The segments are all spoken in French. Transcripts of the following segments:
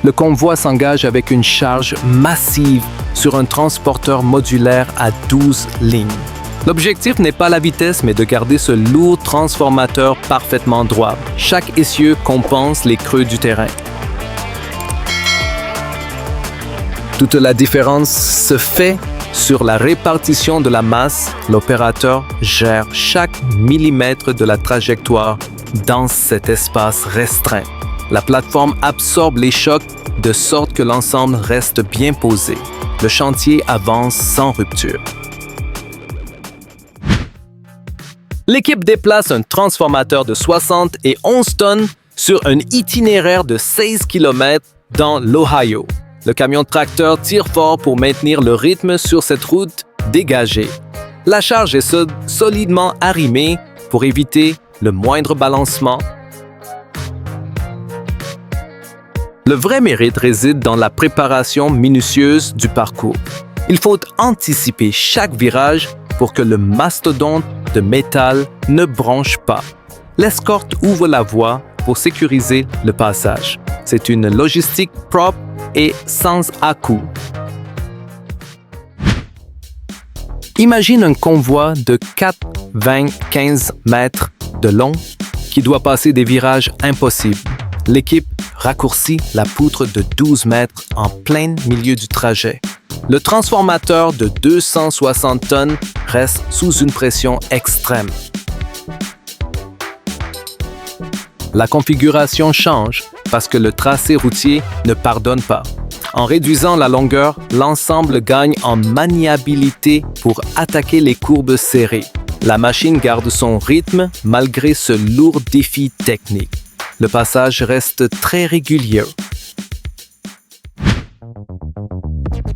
Le convoi s'engage avec une charge massive sur un transporteur modulaire à 12 lignes. L'objectif n'est pas la vitesse, mais de garder ce lourd transformateur parfaitement droit. Chaque essieu compense les creux du terrain. Toute la différence se fait sur la répartition de la masse. L'opérateur gère chaque millimètre de la trajectoire dans cet espace restreint. La plateforme absorbe les chocs de sorte que l'ensemble reste bien posé. Le chantier avance sans rupture. L'équipe déplace un transformateur de 71 tonnes sur un itinéraire de 16 km dans l'Ohio. Le camion tracteur tire fort pour maintenir le rythme sur cette route dégagée. La charge est solidement arrimée pour éviter le moindre balancement. Le vrai mérite réside dans la préparation minutieuse du parcours. Il faut anticiper chaque virage pour que le mastodonte de métal ne bronche pas. L'escorte ouvre la voie pour sécuriser le passage. C'est une logistique propre et sans à-coups. Imagine un convoi de 4,15 mètres de long qui doit passer des virages impossibles. L'équipe raccourcit la poutre de 12 mètres en plein milieu du trajet. Le transformateur de 260 tonnes reste sous une pression extrême. La configuration change parce que le tracé routier ne pardonne pas. En réduisant la longueur, l'ensemble gagne en maniabilité pour attaquer les courbes serrées. La machine garde son rythme malgré ce lourd défi technique. Le passage reste très régulier.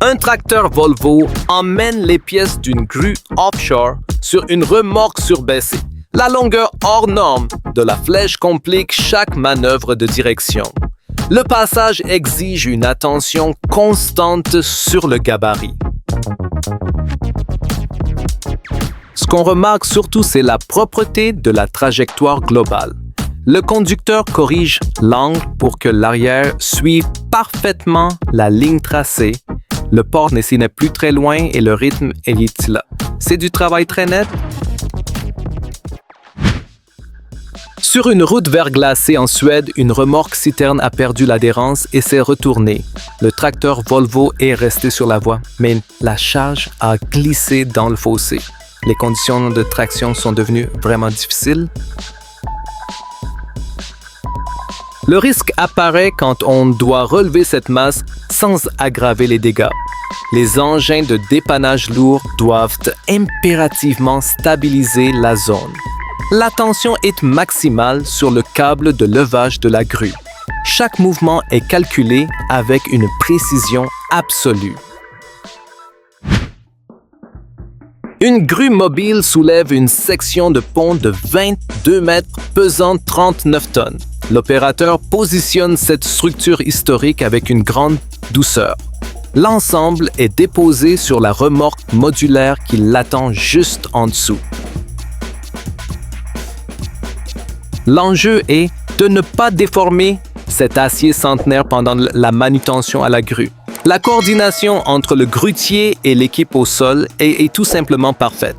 Un tracteur Volvo emmène les pièces d'une grue offshore sur une remorque surbaissée. La longueur hors norme de la flèche complique chaque manœuvre de direction. Le passage exige une attention constante sur le gabarit. Ce qu'on remarque surtout, c'est la propreté de la trajectoire globale. Le conducteur corrige l'angle pour que l'arrière suive parfaitement la ligne tracée. Le port n'est plus très loin et le rythme est là. C'est du travail très net. Sur une route verglacée en Suède, une remorque citerne a perdu l'adhérence et s'est retournée. Le tracteur Volvo est resté sur la voie, mais la charge a glissé dans le fossé. Les conditions de traction sont devenues vraiment difficiles. Le risque apparaît quand on doit relever cette masse sans aggraver les dégâts. Les engins de dépannage lourds doivent impérativement stabiliser la zone. La tension est maximale sur le câble de levage de la grue. Chaque mouvement est calculé avec une précision absolue. Une grue mobile soulève une section de pont de 22 mètres pesant 39 tonnes. L'opérateur positionne cette structure historique avec une grande douceur. L'ensemble est déposé sur la remorque modulaire qui l'attend juste en dessous. L'enjeu est de ne pas déformer cet acier centenaire pendant la manutention à la grue. La coordination entre le grutier et l'équipe au sol est tout simplement parfaite.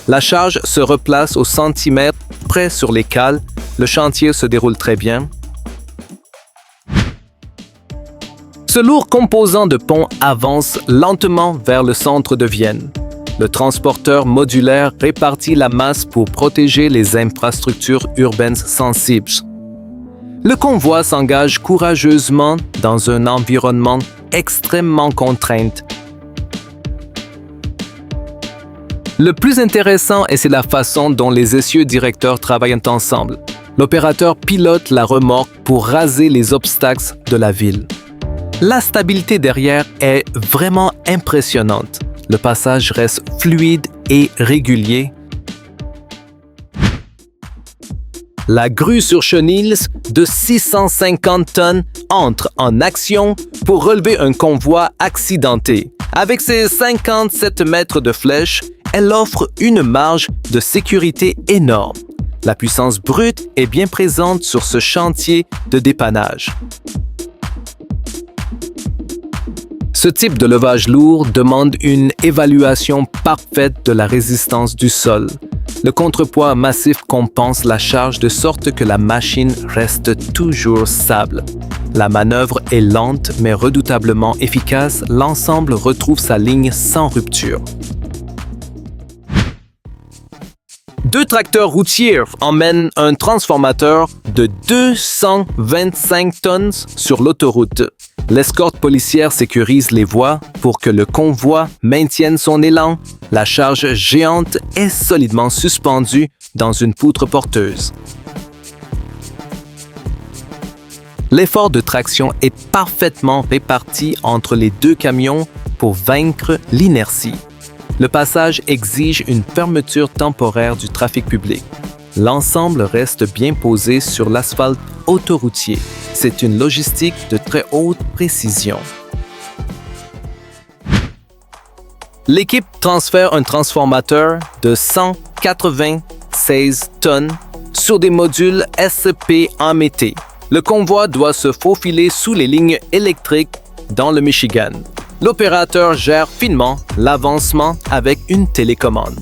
La charge se replace au centimètre près sur les cales. Le chantier se déroule très bien. Ce lourd composant de pont avance lentement vers le centre de Vienne. Le transporteur modulaire répartit la masse pour protéger les infrastructures urbaines sensibles. Le convoi s'engage courageusement dans un environnement extrêmement contraint. Le plus intéressant, c'est la façon dont les essieux directeurs travaillent ensemble. L'opérateur pilote la remorque pour raser les obstacles de la ville. La stabilité derrière est vraiment impressionnante. Le passage reste fluide et régulier. La grue sur chenilles de 650 tonnes entre en action pour relever un convoi accidenté. Avec ses 57 mètres de flèche, elle offre une marge de sécurité énorme. La puissance brute est bien présente sur ce chantier de dépannage. Ce type de levage lourd demande une évaluation parfaite de la résistance du sol. Le contrepoids massif compense la charge de sorte que la machine reste toujours stable. La manœuvre est lente mais redoutablement efficace, l'ensemble retrouve sa ligne sans rupture. Deux tracteurs routiers emmènent un transformateur de 225 tonnes sur l'autoroute. L'escorte policière sécurise les voies pour que le convoi maintienne son élan. La charge géante est solidement suspendue dans une poutre porteuse. L'effort de traction est parfaitement réparti entre les deux camions pour vaincre l'inertie. Le passage exige une fermeture temporaire du trafic public. L'ensemble reste bien posé sur l'asphalte autoroutier. C'est une logistique de très haute précision. L'équipe transfère un transformateur de 196 tonnes sur des modules SP en mété. Le convoi doit se faufiler sous les lignes électriques dans le Michigan. L'opérateur gère finement l'avancement avec une télécommande.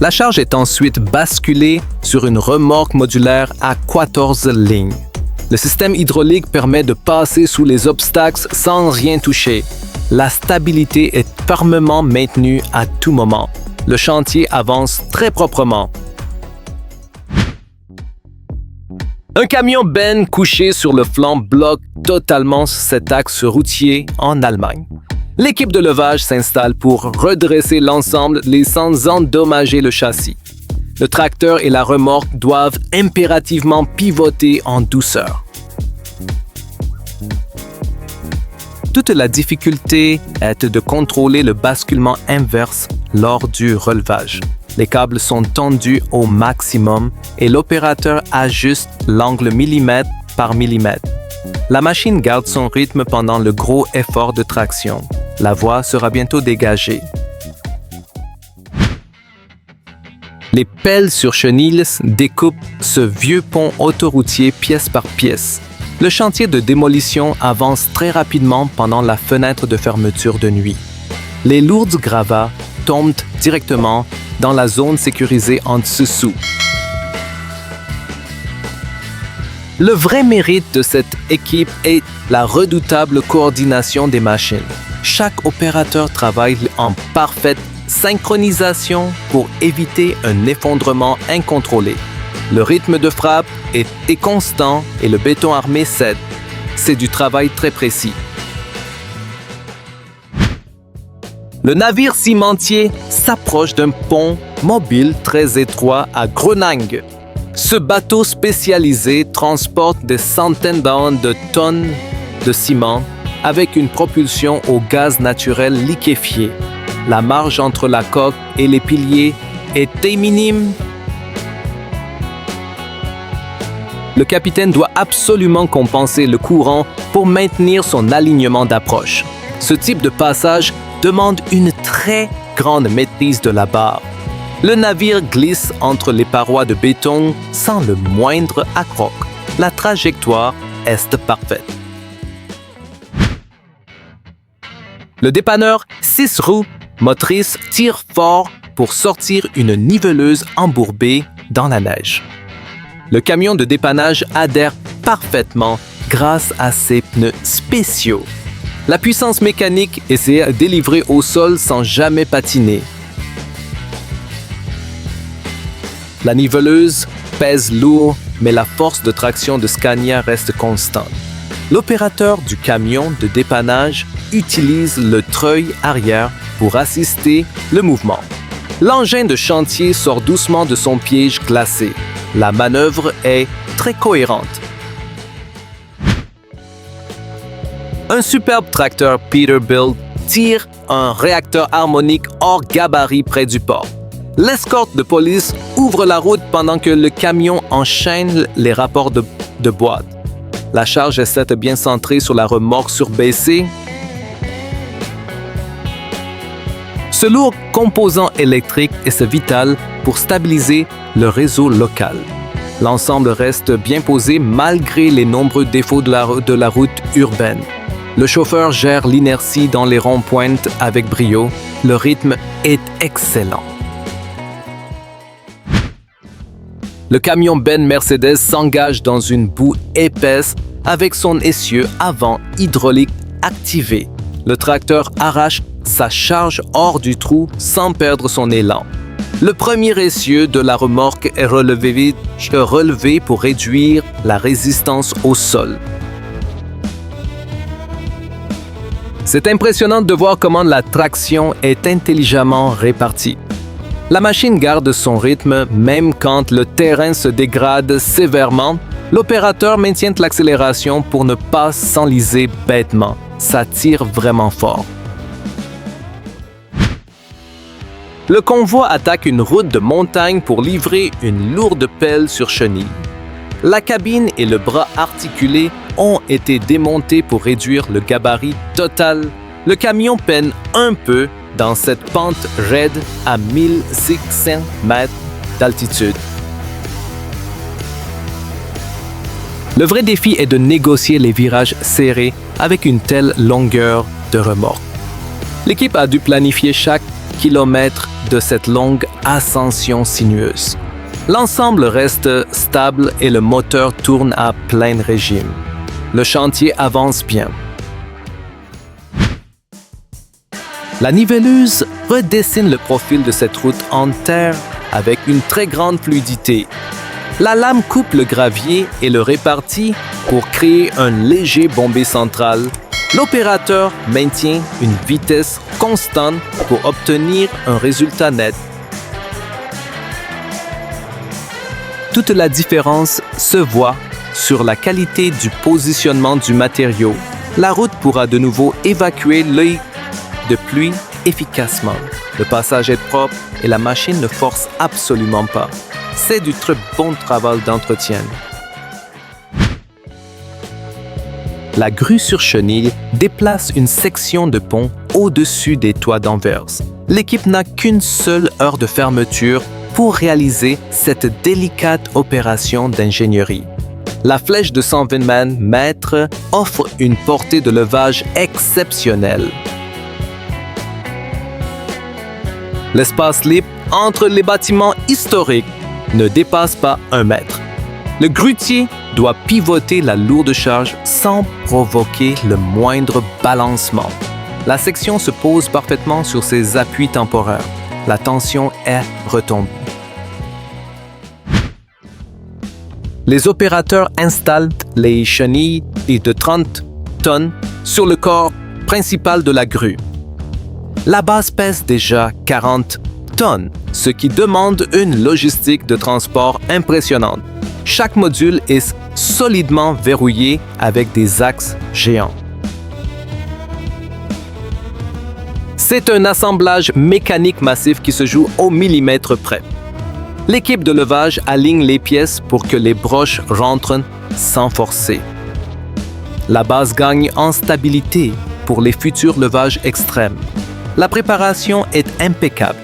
La charge est ensuite basculée sur une remorque modulaire à 14 lignes. Le système hydraulique permet de passer sous les obstacles sans rien toucher. La stabilité est fermement maintenue à tout moment. Le chantier avance très proprement. Un camion benne couché sur le flanc bloque totalement cet axe routier en Allemagne. L'équipe de levage s'installe pour redresser l'ensemble sans endommager le châssis. Le tracteur et la remorque doivent impérativement pivoter en douceur. Toute la difficulté est de contrôler le basculement inverse lors du relevage. Les câbles sont tendus au maximum et l'opérateur ajuste l'angle millimètre par millimètre. La machine garde son rythme pendant le gros effort de traction. La voie sera bientôt dégagée. Les pelles sur chenilles découpent ce vieux pont autoroutier pièce par pièce. Le chantier de démolition avance très rapidement pendant la fenêtre de fermeture de nuit. Les lourds gravats tombent directement dans la zone sécurisée en dessous. Le vrai mérite de cette équipe est la redoutable coordination des machines. Chaque opérateur travaille en parfaite synchronisation pour éviter un effondrement incontrôlé. Le rythme de frappe est constant et le béton armé cède. C'est du travail très précis. Le navire cimentier s'approche d'un pont mobile très étroit à Groningue. Ce bateau spécialisé transporte des centaines de tonnes de ciment avec une propulsion au gaz naturel liquéfié. La marge entre la coque et les piliers était minime. Le capitaine doit absolument compenser le courant pour maintenir son alignement d'approche. Ce type de passage demande une très grande maîtrise de la barre. Le navire glisse entre les parois de béton sans le moindre accroc. La trajectoire est parfaite. Le dépanneur 6 roues motrices tire fort pour sortir une niveleuse embourbée dans la neige. Le camion de dépannage adhère parfaitement grâce à ses pneus spéciaux. La puissance mécanique est délivrée au sol sans jamais patiner. La niveleuse pèse lourd, mais la force de traction de Scania reste constante. L'opérateur du camion de dépannage utilise le treuil arrière pour assister le mouvement. L'engin de chantier sort doucement de son piège glacé. La manœuvre est très cohérente. Un superbe tracteur Peterbilt tire un réacteur harmonique hors gabarit près du port. L'escorte de police ouvre la route pendant que le camion enchaîne les rapports de boîte. La charge est bien centrée sur la remorque surbaissée. Ce lourd composant électrique est vital pour stabiliser le réseau local. L'ensemble reste bien posé malgré les nombreux défauts de la route urbaine. Le chauffeur gère l'inertie dans les ronds-points avec brio. Le rythme est excellent. Le camion Ben Mercedes s'engage dans une boue épaisse avec son essieu avant hydraulique activé. Le tracteur arrache sa charge hors du trou sans perdre son élan. Le premier essieu de la remorque est relevé pour réduire la résistance au sol. C'est impressionnant de voir comment la traction est intelligemment répartie. La machine garde son rythme même quand le terrain se dégrade sévèrement. L'opérateur maintient l'accélération pour ne pas s'enliser bêtement. Ça tire vraiment fort. Le convoi attaque une route de montagne pour livrer une lourde pelle sur chenille. La cabine et le bras articulé ont été démontés pour réduire le gabarit total. Le camion peine un peu dans cette pente raide à 1600 mètres d'altitude. Le vrai défi est de négocier les virages serrés avec une telle longueur de remorque. L'équipe a dû planifier chaque kilomètre de cette longue ascension sinueuse. L'ensemble reste stable et le moteur tourne à plein régime. Le chantier avance bien. La niveleuse redessine le profil de cette route en terre avec une très grande fluidité. La lame coupe le gravier et le répartit pour créer un léger bombé central. L'opérateur maintient une vitesse constante pour obtenir un résultat net. Toute la différence se voit sur la qualité du positionnement du matériau. La route pourra de nouveau évacuer l'œil de pluie efficacement. Le passage est propre et la machine ne force absolument pas. C'est du très bon travail d'entretien. La grue sur chenille déplace une section de pont au-dessus des toits d'Anvers. L'équipe n'a qu'une seule heure de fermeture pour réaliser cette délicate opération d'ingénierie. La flèche de 120 mètres offre une portée de levage exceptionnelle. L'espace libre entre les bâtiments historiques ne dépasse pas 1 mètre. Le grutier doit pivoter la lourde charge sans provoquer le moindre balancement. La section se pose parfaitement sur ses appuis temporaires. La tension est retombée. Les opérateurs installent les chenilles de 30 tonnes sur le corps principal de la grue. La base pèse déjà 40 tonnes, ce qui demande une logistique de transport impressionnante. Chaque module est solidement verrouillé avec des axes géants. C'est un assemblage mécanique massif qui se joue au millimètre près. L'équipe de levage aligne les pièces pour que les broches rentrent sans forcer. La base gagne en stabilité pour les futurs levages extrêmes. La préparation est impeccable.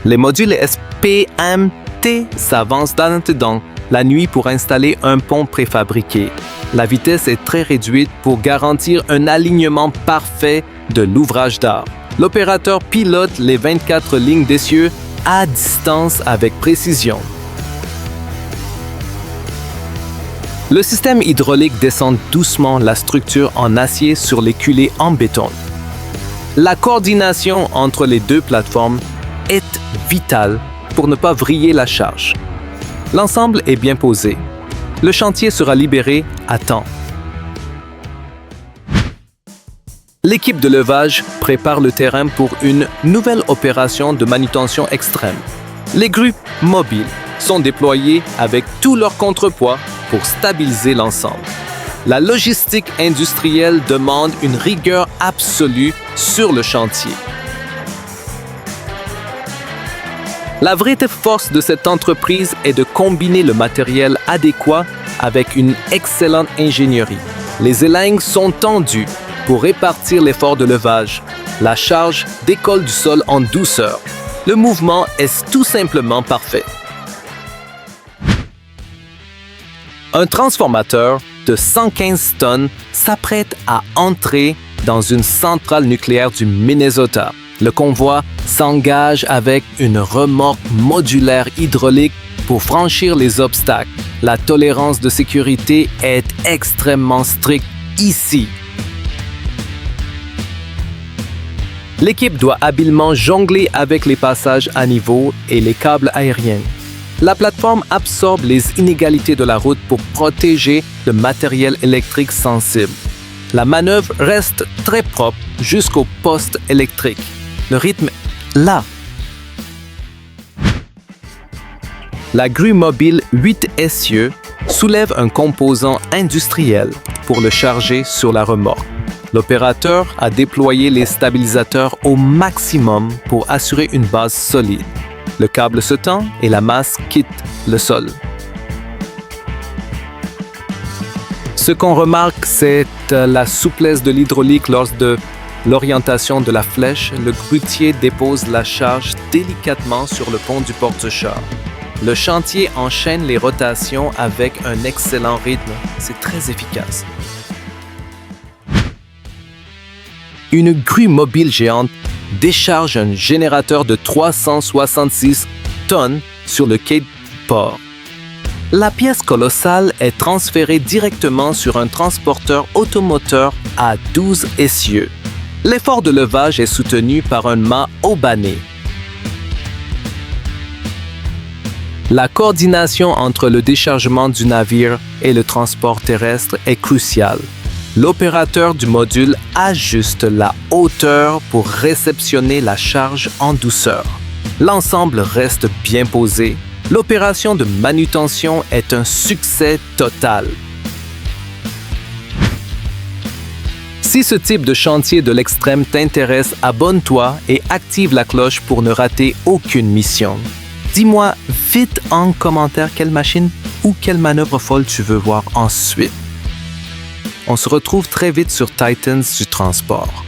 Les modules SPMT s'avancent dans la nuit pour installer un pont préfabriqué. La vitesse est très réduite pour garantir un alignement parfait de l'ouvrage d'art. L'opérateur pilote les 24 lignes d'essieu à distance avec précision. Le système hydraulique descend doucement la structure en acier sur les culées en béton. La coordination entre les deux plateformes est vitale pour ne pas vriller la charge. L'ensemble est bien posé. Le chantier sera libéré à temps. L'équipe de levage prépare le terrain pour une nouvelle opération de manutention extrême. Les grues mobiles sont déployées avec tout leur contrepoids pour stabiliser l'ensemble. La logistique industrielle demande une rigueur absolue sur le chantier. La vraie force de cette entreprise est de combiner le matériel adéquat avec une excellente ingénierie. Les élingues sont tendues pour répartir l'effort de levage. La charge décolle du sol en douceur. Le mouvement est tout simplement parfait. Un transformateur de 115 tonnes s'apprête à entrer dans une centrale nucléaire du Minnesota. Le convoi s'engage avec une remorque modulaire hydraulique pour franchir les obstacles. La tolérance de sécurité est extrêmement stricte ici. L'équipe doit habilement jongler avec les passages à niveau et les câbles aériens. La plateforme absorbe les inégalités de la route pour protéger le matériel électrique sensible. La manœuvre reste très propre jusqu'au poste électrique. Le rythme est là. La grue mobile 8 essieux soulève un composant industriel pour le charger sur la remorque. L'opérateur a déployé les stabilisateurs au maximum pour assurer une base solide. Le câble se tend et la masse quitte le sol. Ce qu'on remarque, c'est la souplesse de l'hydraulique lors de l'orientation de la flèche. Le grutier dépose la charge délicatement sur le pont du porte-char. Le chantier enchaîne les rotations avec un excellent rythme. C'est très efficace. Une grue mobile géante décharge un générateur de 366 tonnes sur le quai de port. La pièce colossale est transférée directement sur un transporteur automoteur à 12 essieux. L'effort de levage est soutenu par un mât haubané. La coordination entre le déchargement du navire et le transport terrestre est cruciale. L'opérateur du module ajuste la hauteur pour réceptionner la charge en douceur. L'ensemble reste bien posé. L'opération de manutention est un succès total. Si ce type de chantier de l'extrême t'intéresse, abonne-toi et active la cloche pour ne rater aucune mission. Dis-moi vite en commentaire quelle machine ou quelle manœuvre folle tu veux voir ensuite. On se retrouve très vite sur Titans du transport.